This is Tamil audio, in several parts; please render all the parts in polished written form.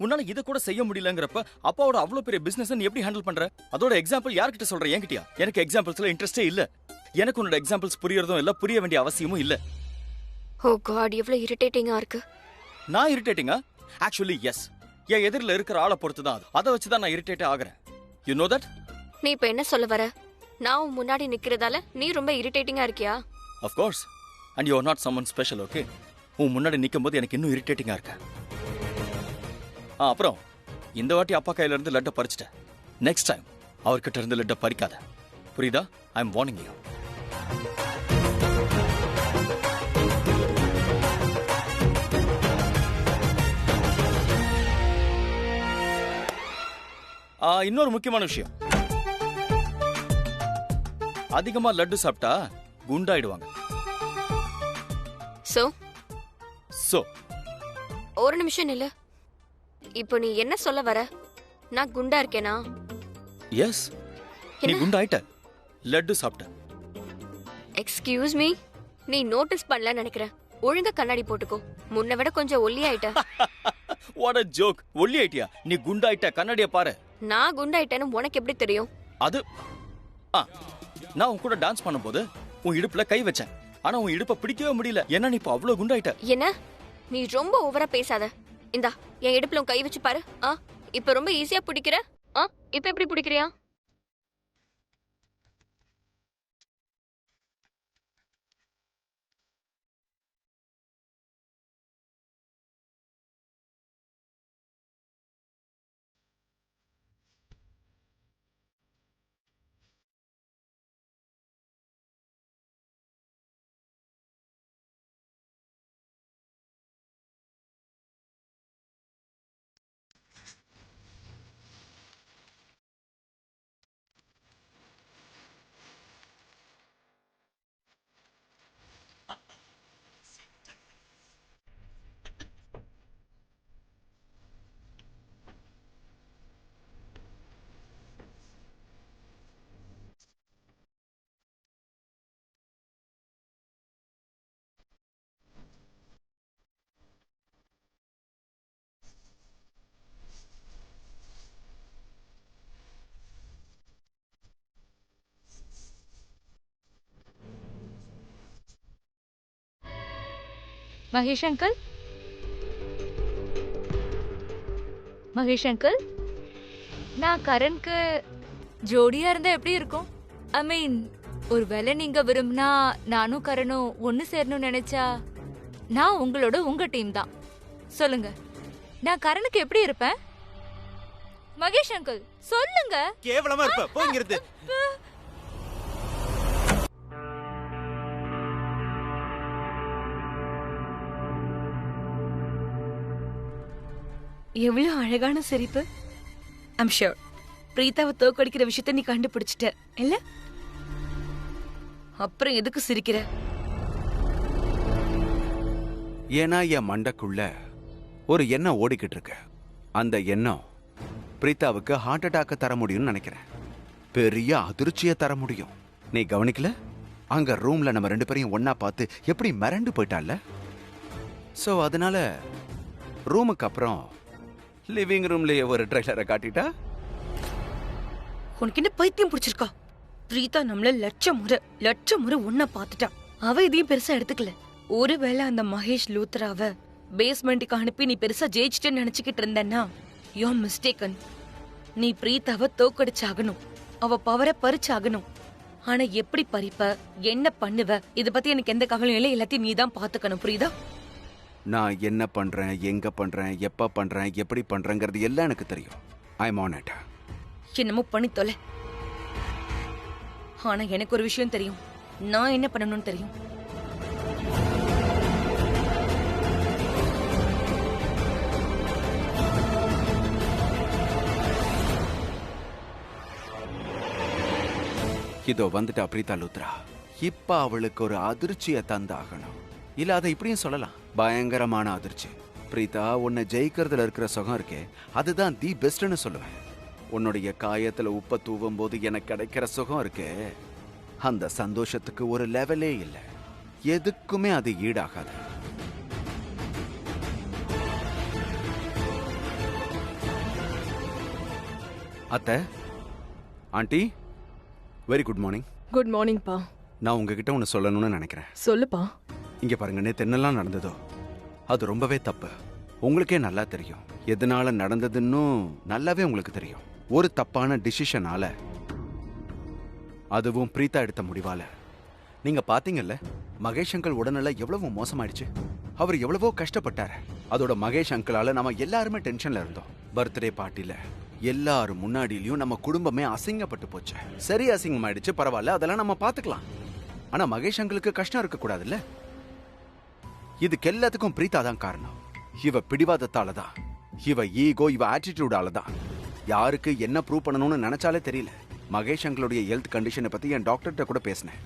உன்னால இத கூட செய்ய முடியலங்கறப்ப அப்பாவோட அவ்வளவு பெரிய பிசினஸ் நீ எப்படி ஹேண்டில் பண்ற? அதோட எக்ஸாம்பிள் யார்கிட்ட சொல்ற? என்கிட்டயா? எனக்கு எக்ஸாம்பிள்ஸ்ல இன்ட்ரெஸ்டே இல்ல. எனக்கு உன்னோட எக்ஸாம்பிள்ஸ் புரியறதும் இல்ல, புரிய வேண்டிய அவசியமும் இல்ல. ஓ காட், எவ்வளவு இரிட்டேட்டிங்கா இருக்கு. நான் இரிட்டேட்டிங்கா? Actually S. என் எதிரில இருக்கிற ஆளை பொறுத்து தான் அது. அதை வச்சுதான் நான் இரிட்டேட் ஆகுறேன். You know that? நீ இப்ப என்ன சொல்ல வர? நான் உன் முன்னாடி நிக்கிறதால நீ ரொம்ப இரிட்டேட்டிங்கா இருக்கியா? Of course. And you are not someone special, okay? உன் முன்னாடி நிக்கும்போது எனக்கு இன்னும் இரிட்டேட்டிங்கா இருக்கு. அப்புறம் இந்த வாட்டி அப்பா கையில இருந்து லட்டை பறிச்சிட்டேன். நெக்ஸ்ட் டைம் அவர்கிட்ட இருந்து லட்டை பறிக்காத. புரியுதா? I am warning you. இன்னொரு முக்கியமான விஷயம், அதிகமா லட்டு சாப்பிட்டா குண்டாயிடுவாங்க. சோ ஒரு நிமிஷம் இல்ல, இப்போ நீ என்ன சொல்ல வர? நான் குண்டா இருக்கேனா? எஸ், நீ குண்டாயிட்ட, லட்டு சாப்பிட்ட. எக்ஸ்கியூஸ் மீ, நீ நோட்டீஸ் பண்ணல நினைக்கிறேன். ஒழுங்கா கண்ணாடி போட்டுக்கோ. முன்ன விட கொஞ்சம் ஒல்லி ஆயிட்ட. What a joke. ஒல்லி ஆயிட்டியா? நீ குண்டாயிட்ட, கண்ணாடிய பாரு. நான் குண்டாயிட்டேன்னு உனக்கு எப்படி தெரியும்? அது நான் உன் கூட டான்ஸ் பண்ணும்போது உன் இடுப்புல கை வச்சேன். ஆனா உன் இடுப்ப பிடிக்கவே முடியல. ஏன்னா நீ இப்ப அவ்வளவு குண்டாயிட்ட. என்ன? நீ ரொம்ப ஓவரா பேசாத. இந்தா என் இடுப்புல கை வச்சு பாரு. இப்ப ரொம்ப ஈஸியா பிடிக்கிற. இப்ப எப்படி பிடிக்கிறியா? மகேஷ் அங்கிள், மகேஷ் அங்கிள், நான் கரண்க்கு ஜோடியா இருந்தா எப்படி இருக்கும்? ஐ மீன், ஒருவேளை நீங்க விரும்பினா நானும் கரணும் ஒன்னு சேரணும்னு நினைச்சா நான் உங்களோட உங்க டீம் தான். சொல்லுங்க, நான் கரனுக்கு எப்படி இருப்பேன்? மகேஷ் அங்கிள் சொல்லுங்க. கேவலமா இருப்ப, போங்கிறது. எவ்வளவு அழகான சிரிப்பு. ஐம் ஷூர் பிரீத்தாவை தோக்கடிக்கிற விஷயத்த நீ கண்டுபிடிச்சிட்ட இல்ல? அப்புறம் எதுக்கு சிரிக்கிற? ஏன்னா என் மண்டக்குள்ள ஒரு எண்ணம் ஓடிக்கிட்டு இருக்கு. அந்த எண்ணம் பிரீத்தாவுக்கு ஹார்ட் அட்டாக்க தர முடியும்னு நினைக்கிறேன். பெரிய அதிர்ச்சியை தர முடியும். நீ கவனிக்கல? அங்க ரூம்ல நம்ம 2 பேரையும் ஒன்னா பார்த்து எப்படி மிரண்டு போயிட்டால. சோ அதனால ரூமுக்கு அப்புறம் லிவிங் ரூம்லயே ஒரு ட்ரெய்லரை காட்டிட்டா. உனக்கு என்ன பைத்தியம் பிடிச்சிருக்கா? பிரீதா நம்மள லட்சம் முறை ஒன்னா பாத்துட்டா. அவ இதையும் பெருசா எடுத்துக்கல. ஒருவேளை அந்த மகேஷ் லூத்ராவ பேஸ்மெண்ட்டுக்கு அனுப்பி நீ பெருசா ஜெயிச்சிட்டேன்னு நினைச்சுக்கிட்டு இருந்தேன்னா யூ ஆர் மிஸ்டேக்கன். நீ பிரீத்தாவை தோக்கடிச்சாகணும், அவ பவரை பறிச்சாகணும். ஆனா எப்படி பறிப்ப, என்ன பண்ணுவ, இத பத்தி எனக்கு எந்த கவலையும் இல்லை. எல்லாத்தையும் நீ தான் பாத்துக்கணும், புரியுதா? நான் என்ன பண்றேன், எங்க பண்றேன், எப்ப பண்றேன், எப்படி பண்றேங்கிறது எல்லாம் எனக்கு தெரியும். ஐ அம் ஆன் இட். என்னமோ பண்ணி தொலை. ஆனா எனக்கு ஒரு விஷயம் தெரியும். நான் என்ன பண்ணணும்னு தெரியும். இதோ வந்துட்டா பிரீதா லூத்ரா. இப்ப அவளுக்கு ஒரு அதிர்ச்சியை தந்தாகணும். இல்ல அதை இப்படியும் சொல்லலாம், பயங்கரமான அதிர்ச்சி. பிரீதா, உன்னை ஜெயிக்கிறதுல இருக்கிற சுகம் இருக்கே, அதுதான் தி பெஸ்ட்னு சொல்லுவேன். உன்னுடைய காயத்துல உப்ப தூவும் போது எனக்கு கிடைக்கிற சுகம் இருக்கே, அந்த சந்தோஷத்துக்கு ஒரு லெவலே இல்லை. எதுக்குமே அது ஈடாகாது. அத்தை, aunty, very good morning. Good morning பா. நான் உங்ககிட்ட ஒன்று சொல்லணும்னு நினைக்கிறேன். சொல்லுப்பா. இங்க பாருங்க, நேத்து என்னெல்லாம் நடந்ததோ அது ரொம்பவே தப்பு. உங்களுக்கே நல்லா தெரியும் எதனால நடந்ததுன்னு. நல்லாவே உங்களுக்கு தெரியும். ஒரு தப்பான டிசிஷனால, அதுவும் பிரீதா எடுத்த முடிவால. நீங்க பாத்தீங்கல்ல மகேஷ் அங்கிள் உடல்நிலை எவ்வளவு மோசமாயிடுச்சு. அவர் எவ்வளவோ கஷ்டப்பட்டாரு. அதோட மகேஷ் அங்கிளால நம்ம எல்லாருமே டென்ஷன்ல இருந்தோம். பர்த்டே பார்ட்டில எல்லாரும் முன்னாடியிலயும் நம்ம குடும்பமே அசிங்கப்பட்டு போச்சு. சரி, அசிங்கமாயிடுச்சு, பரவாயில்ல, அதெல்லாம் நம்ம பாத்துக்கலாம். ஆனா மகேஷ் அங்கிளுக்கு கஷ்டம் இருக்க கூடாதுல்ல. இதுக்கு எல்லாத்துக்கும் பிரீதா தான் காரணம். இவ பிடிவாதத்தால தான், இவ ஈகோ, இவ ஆட்டிடியூடால தான். யாருக்கு என்ன ப்ரூவ் பண்ணணும்னு நினைச்சாலே தெரியல. மகேஷ் அங்கிளுடைய ஹெல்த் கண்டிஷனை பத்தி என் டாக்டர்கிட்ட கூட பேசினேன்.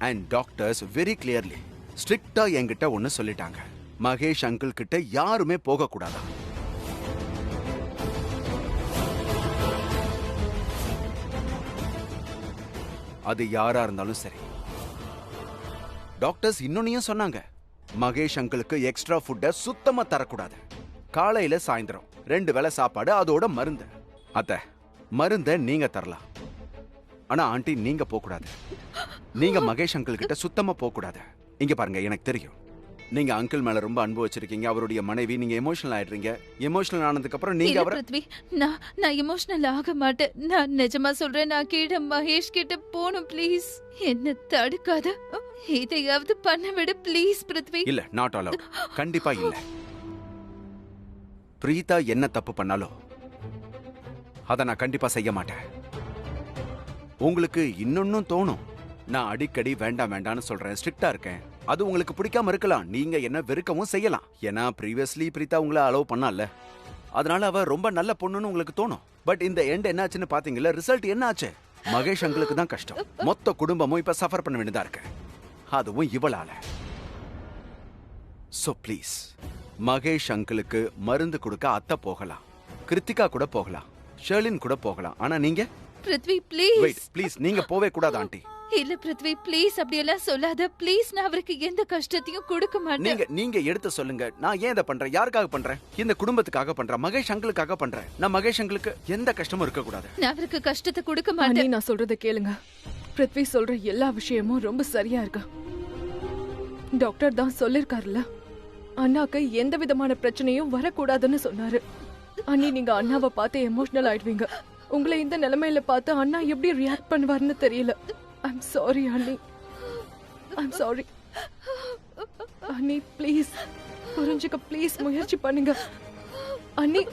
அண்ட் டாக்டர்ஸ் வெரி கிளியர்லி ஸ்ட்ரிக்டா என்கிட்ட ஒன்னு சொல்லிட்டாங்க. மகேஷ் அங்கிள் கிட்ட யாருமே போக கூடாதா. அது யாரா இருந்தாலும் சரி. டாக்டர்ஸ் இன்னொன்னையும் சொன்னாங்க, மகேஷ் அங்கிளுக்கு எக்ஸ்ட்ரா ஃபுட்டை சுத்தமா தரக்கூடாது. காலையில சாயந்தரம் 2 வேளை சாப்பாடு, அதோட மருந்து. அத்த, மருந்த நீங்க தரலாம், ஆனா ஆண்டி நீங்க போக கூடாது. நீங்க மகேஷ் அங்கிள் கிட்ட சுத்தமா போக கூடாது. இங்க பாருங்க, எனக்கு தெரியும் நீங்க அங்கிள் மேல ரொம்ப அன்பு வச்சிருக்கீங்க, அவருடைய மனைவி. நீங்க எமோஷனல் ஆயிடுறீங்க. எமோஷனல் ஆனதுக்கு அப்புறம் நீங்க அவரை பிருத்வி, நான் எமோஷனல் ஆக மாட்டேன். நான் நிஜமா சொல்றேன். நான் கீழே மகேஷ் கிட்ட போணும். ப்ளீஸ் என்ன தடுக்காத. இதையாவது பண்ண விட ப்ளீஸ் பிருத்வி. இல்ல, நாட் அலௌட். கண்டிப்பா இல்ல. பிரீதா என்ன தப்பு பண்ணாலும் அத நான் கண்டிப்பா செய்ய மாட்டேன். உங்களுக்கு இன்னொன்னும் தோணும், நான் அடிக்கடி வேண்டாம் வேண்டாம்னு சொல்றேன், ஸ்ட்ரிக்டா இருக்கேன். அது உங்களுக்கு பிடிக்காம இருக்கலாம். நீங்க என்ன வெறுக்கவும் செய்யலாம். ஏன்னா ப்ரீவியஸ்லி பிரீதா உங்களை அலோவ் பண்ணல, அதனால அவ ரொம்ப நல்ல பொண்ணுன்னு உங்களுக்கு தோணும். பட் இந்த எண்ட் என்ன ஆச்சுன்னு பாத்தீங்களா? ரிசல்ட் என்ன ஆச்சு? மகேஷ் அங்கிளுக்கு தான் கஷ்டம். மொத்த குடும்பமும் இப்ப சஃபர் பண்ண வேண்டியதா இருக்கு, அதுவும் இவளால. சோ ப்ளீஸ், மகேஷ் அங்கிளுக்கு மருந்து கொடுக்க அத்தை போகலாம், கிருத்திகா கூட போகலாம், ஷர்லின் கூட போகலாம். ஆனா நீங்க பிருத்வி ப்ளீஸ். வெயிட், ப்ளீஸ், நீங்க போவே கூடாது ஆண்டி. இல்ல பிருத்வி ப்ளீஸ், அப்படி எல்லாம் சொல்லாத ப்ளீஸ். நான் அவருக்கு எந்த கஷ்டத்தையும் கொடுக்க மாட்டேன். நீங்க எடுத்து சொல்லுங்க. நான் ஏன் இதை பண்றேன்? யாருக்காக பண்றேன்? இந்த குடும்பத்துக்காக பண்றேன், மகேஷ் அங்கிளுக்காக பண்றேன். நான் மகேஷ் அங்கிளுக்கு எந்த கஷ்டமும் இருக்க கூடாது. நான் அவருக்கு கஷ்டத்தை கொடுக்க அண்ணி, மாட்டேன். நான் சொல்றத கேளுங்க. பிருத்வி சொல்ற எல்லா விஷயமும் ரொம்ப சரியா இருக்கு. டாக்டர் தான் சொல்லிருக்காருல்ல, அண்ணாக்கு எந்த விதமான பிரச்சனையும் வரக்கூடாதுன்னு சொன்னாரு. அண்ணி, நீங்க அண்ணாவை பார்த்து எமோஷனல் ஆயிடுவீங்க. உங்களை இந்த நிலைமையில பார்த்து அண்ணா எப்படி ரியாக்ட் பண்ணுவாருன்னு தெரியல. ஐம் சாரி அண்ணி, ஐம் சாரி அண்ணி. ப்ளீஸ் புரிஞ்சுக்க, ப்ளீஸ் முயற்சி பண்ணுங்க அண்ணி.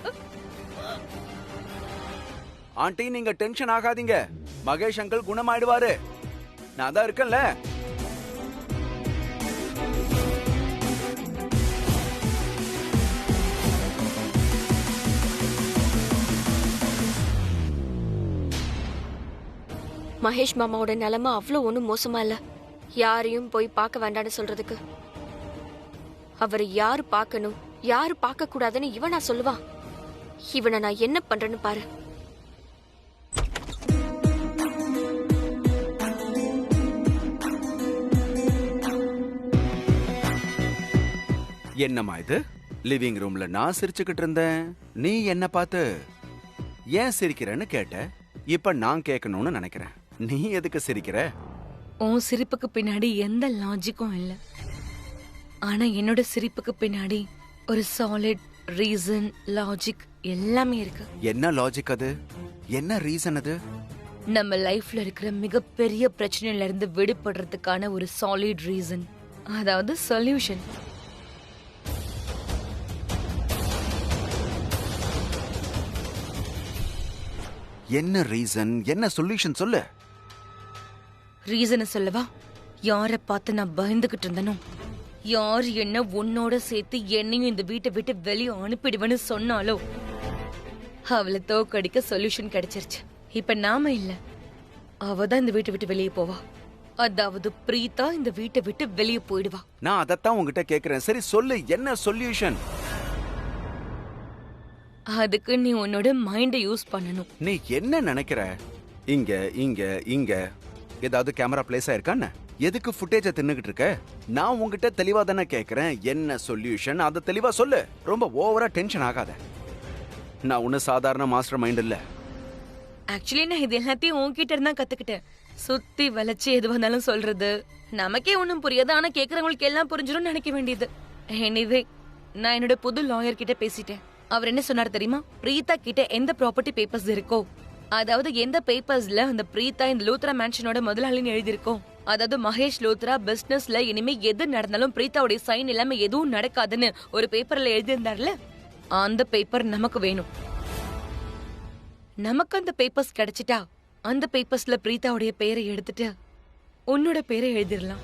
ஆண்டி, நீங்க டென்ஷன் ஆகாதீங்க. மகேஷ் அங்கிள் குணமாயிடுவாரு. நான் தான் இருக்கேன்ல. மகேஷ் மாமாவோட நிலைமை அவ்வளோ ஒன்றும் மோசமா இல்ல. யாரையும் போய் பார்க்க வேண்டாம்னு சொல்றதுக்கு அவரை யாரு பார்க்கணும் யாரு பார்க்க கூடாதுன்னு இவனா சொல்லுவான். இவனை நான் என்ன பண்றேன்னு பாரு. என்னம்மா இது? லிவிங் ரூம்ல நான் சிரிச்சுக்கிட்டு இருந்தேன், நீ என்ன பார்த்து ஏன் சிரிக்கிறேன்னு கேட்ட. இப்ப நான் கேட்கணும்னு நினைக்கிறேன், நீ எதுக்கு சிரிக்கிற? உன் சிரிப்புக்கு பின்னாடி எந்த லாஜிக்கும் இல்ல, ஆனா என்னோட சிரிப்புக்கு பின்னாடி ஒரு சாலிட் ரீசன், லாஜிக் எல்லாமே இருக்கு. என்ன லாஜிக் அது? என்ன ரீசன் அது? நம்ம லைஃப்ல இருக்கிற மிகப்பெரிய பிரச்சனையில இருந்து விடுபடுறதுக்கான ஒரு சாலிட் ரீசன், அதாவது சொல்யூஷன். என்ன ரீசன், என்ன சொல்யூஷன் சொல்லு. ரீசனை சொல்லவா? யாரை பார்த்து நான் பயந்துகிட்டு இருந்தனோ, யார் என்ன உன்னோட சேர்த்து என்னையும் இந்த வீட்டை விட்டு வெளியே அனுப்பிடுவேன்னு சொன்னாலோ அவளை தோக்கடிக்க சொல்யூஷன் கிடைச்சிருச்சு. இப்ப நாம இல்ல, அவதான் இந்த வீட்டை விட்டு வெளியே போவா. அதாவது பிரீதா இந்த வீட்டை விட்டு வெளியே போயிடுவா. நான் அதத்தான் உங்ககிட்ட கேக்குறேன். சரி சொல்லு, என்ன சொல்யூஷன்? அதுக்கு நீ உன்னோட மைண்டை யூஸ் பண்ணணும். நீ என்ன நினைக்கிற? இங்க இங்க இங்க ஏதாவது கேமரா பிளேஸ் ஆயிருக்கான்னு எதுக்கு ஃபுட்டேஜ தின்னுகிட்டு இருக்க? நான் உங்ககிட்ட தெளிவா தானே கேக்குறேன், என்ன சொல்யூஷன் அதை தெளிவா சொல்லு. ரொம்ப ஓவரா டென்ஷன் ஆகாத. நான் ஒன்னும் சாதாரண மாஸ்டர் மைண்ட் இல்ல. ஆக்சுவலி நான் இது எல்லாத்தையும் உன்கிட்ட இருந்தா கத்துக்கிட்டேன். சுத்தி வளைச்சு எது வந்தாலும் சொல்றது நமக்கே ஒண்ணும் புரியாது, ஆனா கேக்குறவங்களுக்கு எல்லாம் புரிஞ்சிடும் நினைக்க வேண்டியது. எனிவே, நான் என்னோட புது லாயர் கிட்ட பேசிட்டேன். அவர் என்ன சொன்னார் தெரியுமா? பிரீதா கிட்ட எந்த ப்ராப்பர்ட்டி பேப்பர்ஸ் இருக்கோ, அதாவது எந்த பேப்பர்ஸ்ல அந்த பிரீதா இந்த லூத்ரா மேன்ஷனோட முதலாளின்னு எழுதியிருக்கோ, அதாவது மகேஷ் லூத்ரா பிசினஸ்ல இனிமே எது நடந்தாலும் பிரீதாவுடைய சைன் இல்லாம எதுவும் நடக்காதுன்னு ஒரு பேப்பர்ல எழுதியிருந்தார்ல, அந்த பேப்பர் நமக்கு வேணும். நமக்கு அந்த பேப்பர்ஸ் கிடைச்சிட்டா அந்த பேப்பர்ஸ்ல பிரீதாவுடைய பேரை எடுத்துட்டு உன்னோட பேரை எழுதிடலாம்.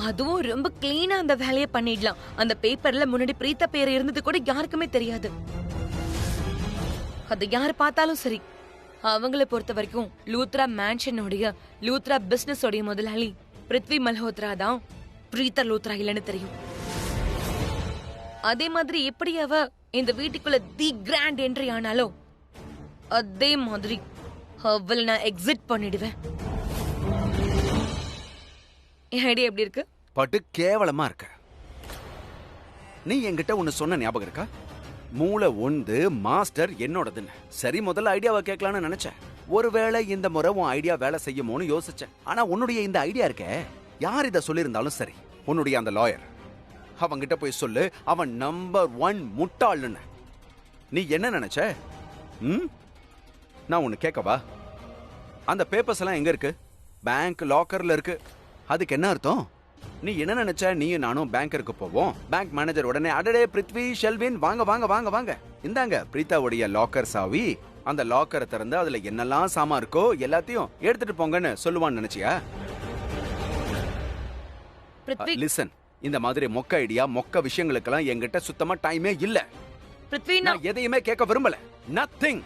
அதுவும் ரொம்ப கிளீனா அந்த வேலையை பண்ணிடலாம். அந்த பேப்பர்ல முன்னாடி பிரீதா பேர் இருந்தது கூட யாருக்குமே தெரியாது. அது யாரு பார்த்தாலும் சரி, அவங்கள பொறுத்த வரைக்கும் லூத்ரா மேன்ஷனோடைய லூத்ரா பிசினஸ் உடைய முதலாளி பிருத்வி மல்ஹோத்ரா தான், பிரீதா லூத்ரா இல்லைன்னு தெரியும். அதே மாதிரி எப்படி அவ இந்த வீட்டுக்குள்ள தி கிராண்ட் என்ட்ரி ஆனாலோ அதே மாதிரி அவளை நான் எக்ஸிட் பண்ணிடுவேன். என் ஐடியா எப்படி இருக்கு? பட்டு கேவலமா இருக்க. நீ என்கிட்ட ஒன்னு சொன்ன ஞாபகம் இருக்கா? மூளை ஒன்று மாஸ்டர் என்னோடதுன்னு. சரி, முதல்ல ஐடியாவை கேட்கலான்னு நினைச்சேன். ஒருவேளை இந்த முறை உன் ஐடியா வேலை செய்யுமோன்னு யோசிச்சேன். ஆனா உன்னுடைய இந்த ஐடியா இருக்க, யார் இதை சொல்லியிருந்தாலும் சரி, உன்னுடைய அந்த லாயர் அவங்கிட்ட போய் சொல்லு, அவன் நம்பர் 1 முட்டாள்னு. நீ என்ன நினைச்ச? நான் ஒன்னு கேட்கவா? அந்த பேப்பர்ஸ் எல்லாம் எங்க இருக்கு? பேங்க் லாக்கர்ல இருக்கு. அதுக்கு என்ன அர்த்தம்? நீ என்ன நினைச்ச? நீயும் நானும் பேங்கருக்கு போவோம். பேங்க் மேனேஜர் உடனே, அடடே பிருத்வி, ஷெல்வின், வாங்க வாங்க வாங்க வாங்க, இந்தாங்க பிரீதாவுடைய லாக்கர் சாவி. அந்த லாக்கரை திறந்து அதுல என்னெல்லாம் சாமான் இருக்கோ எல்லாத்தையும் எடுத்துட்டு போங்கன்னு சொல்லுவான்னு நினைச்சியா? லிசன், இந்த மாதிரி மொக்க ஐடியா, மொக்க விஷயங்களுக்கெல்லாம் என்கிட்ட சுத்தமா டைமே இல்ல. பிருத்வி, நான் எதையுமே கேட்க விரும்பல. நத்திங்.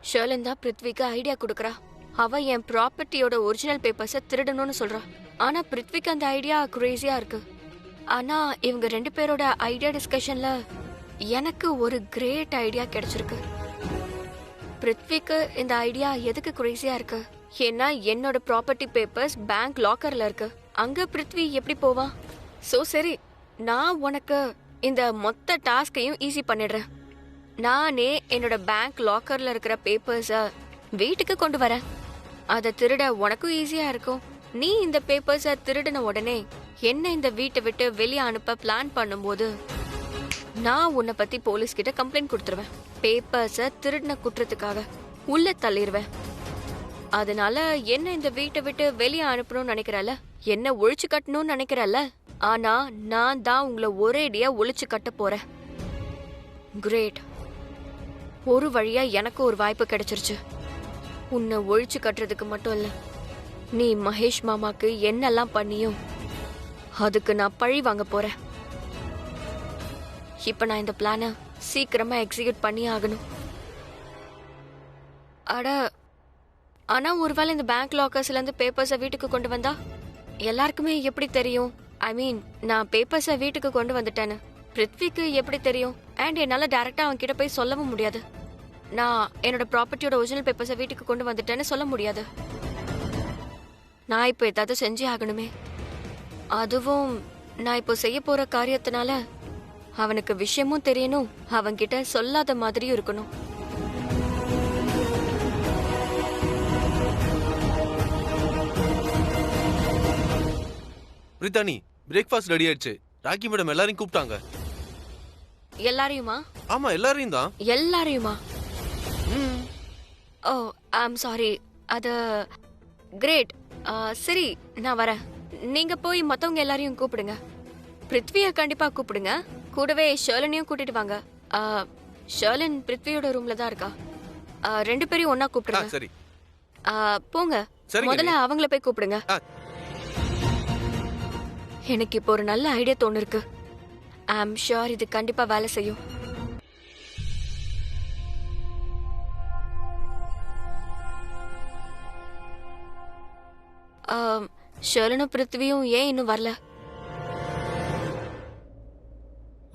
ஷர்லன் தான் பிருத்விக்கு ஐடியா கொடுக்கறா. அவ என் ப்ராப்பர்ட்டியோட ஒரிஜினல் பேப்பர்ஸை திருடணும்னு சொல்றா. ஆனா பிருத்விக்கு அந்த ஐடியா கிரேசியா இருக்கு. ஆனா இவங்க 2 பேரோட ஐடியா டிஸ்கஷன்ல எனக்கு ஒரு கிரேட் ஐடியா கிடைச்சிருக்கு. பிருத்விக்கு இந்த ஐடியா எதுக்கு கிரேசியா இருக்கு? ஏன்னா என்னோட ப்ராப்பர்ட்டி பேப்பர்ஸ் பேங்க் லாக்கர்ல இருக்கு. அங்க பிருத்வி எப்படி போவான்? சோ சரி, நான் உனக்கு இந்த மொத்த டாஸ்கையும் ஈஸி பண்ணிடுறேன். நானே என்னோட பேங்க் லாக்கர்ல இருக்கிற பேப்பர்ஸ வீட்டுக்கு கொண்டு வரேன். அதை திருட உனக்கும் ஈஸியா இருக்கும். நீ இந்த பேப்பர்ஸ திருடின உடனே என்ன இந்த வீட்டை விட்டு வெளியே அனுப்ப பிளான் பண்ணும்போது நான் உன்னை பத்தி போலீஸ் கிட்ட கம்ப்ளைண்ட் கொடுத்துருவேன். பேப்பர்ஸ திருடின குற்றத்துக்காக உள்ள தள்ளிடுவேன். அதனால என்ன இந்த வீட்டை விட்டு வெளியே அனுப்பணும்னு நினைக்கிறல, என்ன ஒழிச்சு கட்டணும்னு நினைக்கிறல்ல, ஆனா நான் தான் உங்களை ஒரேடியா ஒழிச்சு கட்ட போறேன். கிரேட். ஒரு வழியா எனக்கு ஒரு வாய்ப்பு கிடைச்சிருச்சு. உன்னை ஒழிச்சு கட்டுறதுக்கு மட்டும் இல்ல, நீ மகேஷ் மாமாக்கு என்னெல்லாம் பண்ணியும் அதுக்கு நான் பழி வாங்க போறேன். இப்ப நான் இந்த பிளானை சீக்கிரமா எக்ஸிக்யூட் பண்ணி ஆகணும். அட, ஆனா ஒருவேளை இந்த பேங்க் லாக்கர்ஸ்ல இருந்து பேப்பர்ஸை வீட்டுக்கு கொண்டு வந்தா எல்லாருக்குமே எப்படி தெரியும்? ஐ மீன், நான் பேப்பர்ஸை வீட்டுக்கு கொண்டு வந்துட்டேன்னு பிருத்விக்கு எப்படி தெரியும்? அண்ட் என்னால டைரக்டா அவன் கிட்ட போய் சொல்லவும் முடியாது. நான் என்னோட ப்ராப்பர்ட்டியோட ஒரிஜினல் பேப்பர்ஸை வீட்டுக்கு கொண்டு வந்துட்டேன்னு சொல்ல முடியாது. நான் இப்போ ஏதாவது செஞ்சே ஆகணுமே. அதுவும் நான் இப்போ செய்ய போற காரியத்தினால அவனுக்கு விஷயமும் தெரியணும், அவன்கிட்ட சொல்லாத மாதிரியும் இருக்கணும். பிரித்தானி, பிரேக்ஃபாஸ்ட் ரெடி ஆயிடுச்சு. ராக்கி மேடம் எல்லாரையும் கூப்பிட்டாங்க. எல்லாரையுமா? ஆமா, எல்லாரையும் தான். எல்லாரையுமா? ஓ, ஐம் சாரி. அது கிரேட். சரி, நான் வரேன். நீங்க போய் மத்தவங்க எல்லாரையும் கூப்பிடுங்க. பிருத்வியை கண்டிப்பா கூப்பிடுங்க. கூடவே ஷர்லனையும் கூட்டிட்டு வாங்க. ஷர்லன் பிருத்வியோட ரூம்ல தான் இருக்கா. 2 பேரையும் ஒன்னா கூப்பிடுங்க. சரி. போங்க. முதல்ல அவங்கள போய் கூப்பிடுங்க. எனக்கு இப்போ ஒரு நல்ல ஐடியா தோணு இருக்கு. ஐம் ஷூர் இது கண்டிப்பா வேலை செய்யும். ஷர்லனும் பிருத்வியும் ஏன் இன்னும் வரல?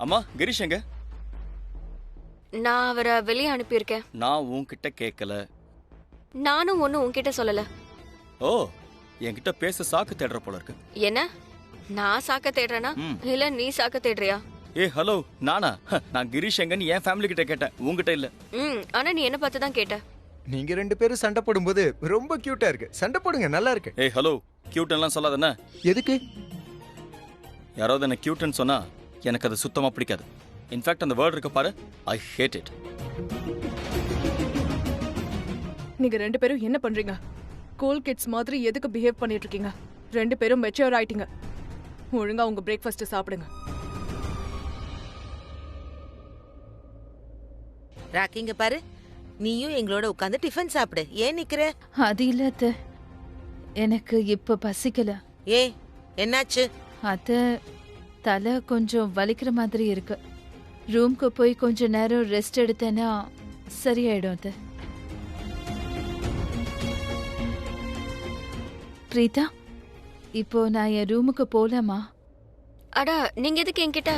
அம்மா, கிரீஷ் எங்க? நான் அவரை வெளியே அனுப்பியிருக்கேன். நான் உன்கிட்ட கேட்கல. நானும் ஒன்னும் உன்கிட்ட சொல்லல. ஓ, என்கிட்ட பேச சாக்கு தேடுற போல இருக்கு. என்ன நான் சாக்க தேடுறேனா ம். இல்ல நீ சாக்க தேடுறியா? ஹலோ நானா? நான் கிரீஷ் எங்கன்னு என் ஃபேமிலி கிட்ட கேட்டேன், உங்ககிட்ட இல்ல. ஆனா நீ என்ன பார்த்து தான் கேட்ட. நீங்க 2 பேரும் சண்டை போடும்போது ரொம்ப கியூட்டா இருக்கு. சண்டை போடுங்க, நல்லா இருக்கு. ஹலோ கியூட் எல்லாம் சொல்லாதண்ணா. எதுக்கு? யாராவது என்ன கியூட்னு சொன்னா எனக்கு அது சுத்தமா பிடிக்காது. இன்ஃபேக்ட் அந்த வேர்ட் இருக்க பாரு, ஐ ஹேட் இட். நீங்க 2 பேரும் என்ன பண்றீங்க? கூல் கிட்ஸ் மாதிரி எதுக்கு பிஹேவ் பண்ணிட்டு இருக்கீங்க? 2 பேரும் மெச்சூர் ஆயிட்டீங்க. ஒழுங்கா உங்க பிரேக்ஃபாஸ்ட் சாப்பிடுங்க. ராக்கிங்க பாரு, நீயும் எங்களோட உட்காந்து டிஃபன் சாப்பிடு. ஏன் நிக்கிற? அது இல்ல அத்தை, எனக்கு இப்ப பசிக்கல. ஏ என்னாச்சு? அத்தை, தலை கொஞ்சம் வலிக்கிற மாதிரி இருக்கு. ரூம்க்கு போய் கொஞ்ச நேரம் ரெஸ்ட் எடுத்தேன்னா சரியாயிடும் அத்தை. பிரீதா, இப்போ நான் என் ரூமுக்கு போலாமா? அடா நீங்க எதுக்கு என்கிட்ட?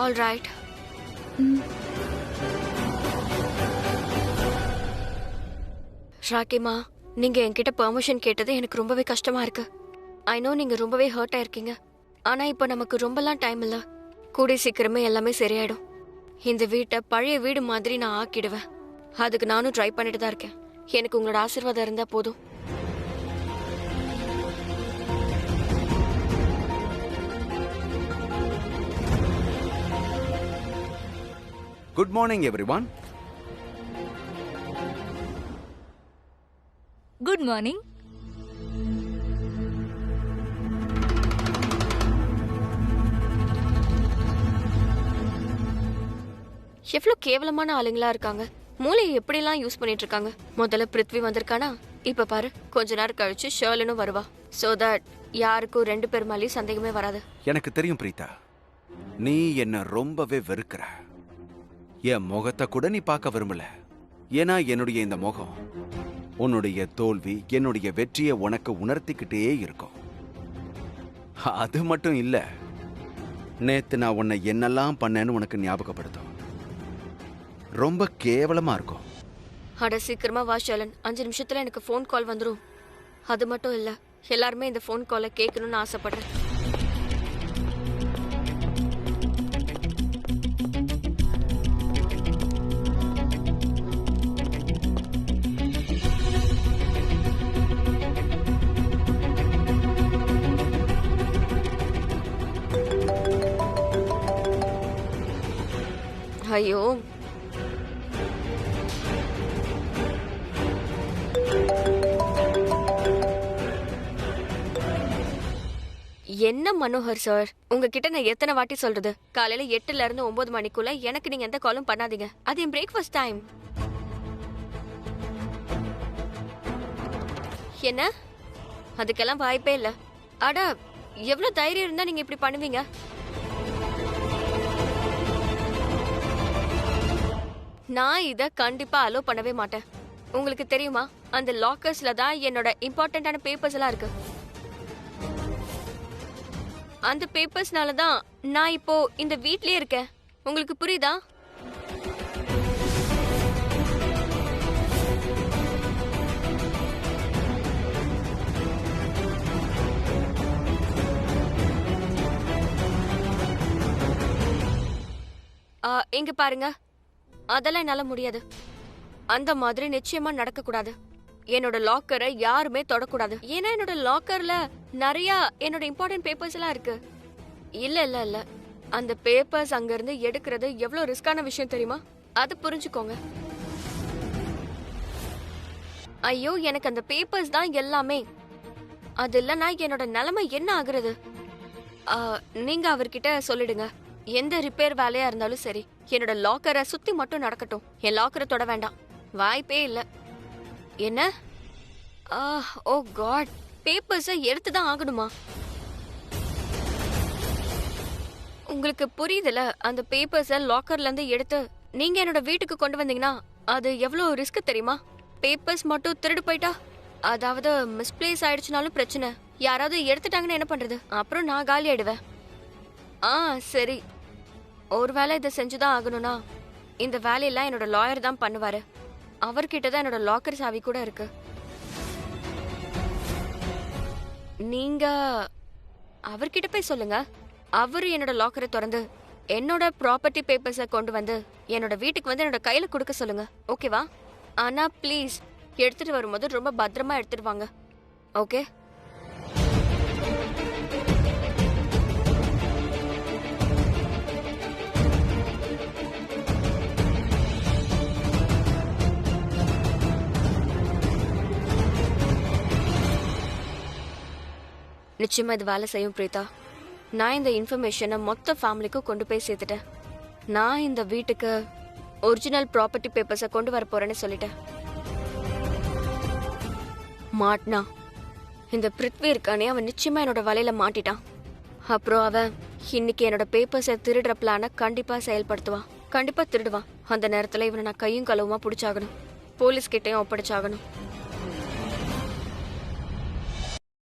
All right. ஷாக்கிமா, நீங்க என்கிட்ட பெர்மிஷன் கேட்டது எனக்கு ரொம்பவே கஷ்டமா இருக்கு. ஐ நோ நீங்க ரொம்பவே ஹர்ட் ஆயிருக்கீங்க. ஆனா இப்போ நமக்கு ரொம்பலாம் டைம் இல்ல. கூடி சீக்கிரமே எல்லாமே சரியாயிடும். இந்த வீட்டை பழைய வீடு மாதிரி நான் ஆக்கிடுவேன். அதுக்கு நானும் ட்ரை பண்ணிட்டு தான் இருக்கேன். எனக்கு உங்களோட ஆசீர்வாதம் இருந்தா போதும். Good morning everyone. Good morning. எவ்வளவு கேவலமான ஆளுங்களா இருக்காங்க. மூளையை எப்படிலாம் யூஸ் பண்ணிட்டு இருக்காங்க. முதல்ல பிருத்வி வந்திருக்கானா, இப்ப பாரு கொஞ்ச நேரம் கழிச்சு ஷர்லனும் வருவா. சோ தட் யாருக்கும் 2 பேர் மேலேயும் சந்தேகமே வராது. எனக்கு தெரியும் பிரீதா, நீ என்ன ரொம்பவே வெறுக்கிற. என் முகத்தை கூட நீ பார்க்க விரும்பல. ஏன்னா என்னுடைய இந்த முகம் உன்னுடைய தோல்வி, என்னுடைய வெற்றியை உனக்கு உணர்த்திக்கிட்டே இருக்கும். அது மட்டும் இல்ல, நேத்து நான் உன்னை என்னெல்லாம் பண்ணேன்னு உனக்கு ஞாபகப்படுத்தும். ரொம்ப கேவலமா இருக்கும். அட சீக்கிரமா வா ஷர்லன், 5 நிமிஷத்துல எனக்கு ஃபோன் கால் வந்துரும். அது மட்டும் இல்ல, எல்லாருமே இந்த ஃபோன் காலை கேட்கணும்னு ஆசைப்படுறேன். ஐயோ, என்ன மனோகர் சார், உங்ககிட்ட நான் எத்தனை வாட்டி சொல்றது? காலையில 8ல இருந்து 9 மணிக்குள்ள எனக்கு நீங்க எந்த காலும் பண்ணாதீங்க. அது என் பிரேக்ஃபாஸ்ட் டைம். என்ன? அதுக்கெல்லாம் வாய்ப்பே இல்ல. அட எவ்வளவு தைரியம் இருந்தா நீங்க இப்படி பண்ணுவீங்க? நான் இத கண்டிப்பா அலோ பண்ணவே மாட்டேன். உங்களுக்கு தெரியுமா, அந்த லாக்கர்ஸ்ல தான் என்னோட இம்பார்ட்டன்டான பேப்பர்ஸ் எல்லாம் இருக்கு. அந்த பேப்பர்ஸ்னால தான் நான் இப்போ இந்த வீட்லயே இருக்கேன். உங்களுக்கு புரியுதா? இங்க பாருங்க, அதெல்லாம் என்னால முடியாது. அந்த மாதிரி நிச்சயமா நடக்க கூடாது. என்னோட லாக்கரை யாருமே தொடக்கூடாது. ஏன்னா என்னோட லாக்கர்ல நிறைய என்னோட இம்பார்ட்டன்ட் பேப்பர்ஸ் எல்லாம் இருக்கு. இல்ல இல்ல இல்ல, அந்த பேப்பர்ஸ் அங்க இருந்து எடுக்கிறது எவ்வளவு ரிஸ்கான விஷயம் தெரியுமா? அது புரிஞ்சுக்கோங்க. ஐயோ, எனக்கு அந்த பேப்பர்ஸ் தான் எல்லாமே. அது இல்லைன்னா என்னோட நிலைமை என்ன ஆகுறது? நீங்க அவர்கிட்ட சொல்லிடுங்க, எந்த ரிப்பேர் வேலையா இருந்தாலும் சரி, என்னோட லாக்கரை சுத்தி மட்டும் நடக்கட்டும். என் லாக்கரை தொட வேண்டாம். வாய்ப்பே இல்ல. என்ன? ஓ காட், பேப்பர்ஸை எடுத்துதான் ஆகணுமா? உங்களுக்கு புரியுதுல? அந்த பேப்பர்ஸை லாக்கர்ல இருந்து எடுத்து நீங்க என்னோட வீட்டுக்கு கொண்டு வந்தீங்கன்னா அது எவ்வளவு ரிஸ்க் தெரியுமா? பேப்பர்ஸ் மட்டும் திருடு போயிட்டா, அதாவது மிஸ்பிளேஸ் ஆயிடுச்சுனாலும் பிரச்சனை. யாராவது எடுத்துட்டாங்கன்னா என்ன பண்றது? அப்புறம் நான் காலி ஆயிடுவேன். சரி, ஒருவேளை இதை செஞ்சுதான் ஆகணும்னா இந்த வேலையெல்லாம் என்னோட லாயர் தான் பண்ணுவாரு. அவர்கிட்ட தான் என்னோட லாக்கர் சாவி கூட இருக்கு. நீங்க அவர்கிட்ட போய் சொல்லுங்க. அவரு என்னோட லாக்கரை திறந்து என்னோட ப்ராப்பர்ட்டி பேப்பர்ஸை கொண்டு வந்து என்னோட வீட்டுக்கு வந்து என்னோட கையில கொடுக்க சொல்லுங்க. ஓகேவா? ஆனா ப்ளீஸ் எடுத்துட்டு வரும்போது ரொம்ப பத்திரமா எடுத்துட்டு வாங்க. ஓகே? நிச்சயமா இது வேலை செய்யும் பிரீதா. நான் இந்த இன்ஃபர்மேஷனை மொத்த ஃபேமிலிக்கும் கொண்டு போய் சேர்த்துட்டேன். நான் இந்த வீட்டுக்கு ஒரிஜினல் ப்ராப்பர்ட்டி பேப்பர்ஸை கொண்டு வர போறேன்னு சொல்லிட்டேன். மாட்னா இந்த பிருத்வி இருக்கானே, அவன் நிச்சயமா என்னோட வலையில மாட்டிட்டான். அப்புறம் அவன் இன்னைக்கு என்னோட பேப்பர்ஸை திருடுற பிளானை கண்டிப்பா செயல்படுத்துவான். கண்டிப்பா திருடுவான். அந்த நேரத்துல இவனை நான் கையும் களவுமா பிடிச்சாகணும். போலீஸ் கிட்டையும் ஒப்படைச்சாகணும்.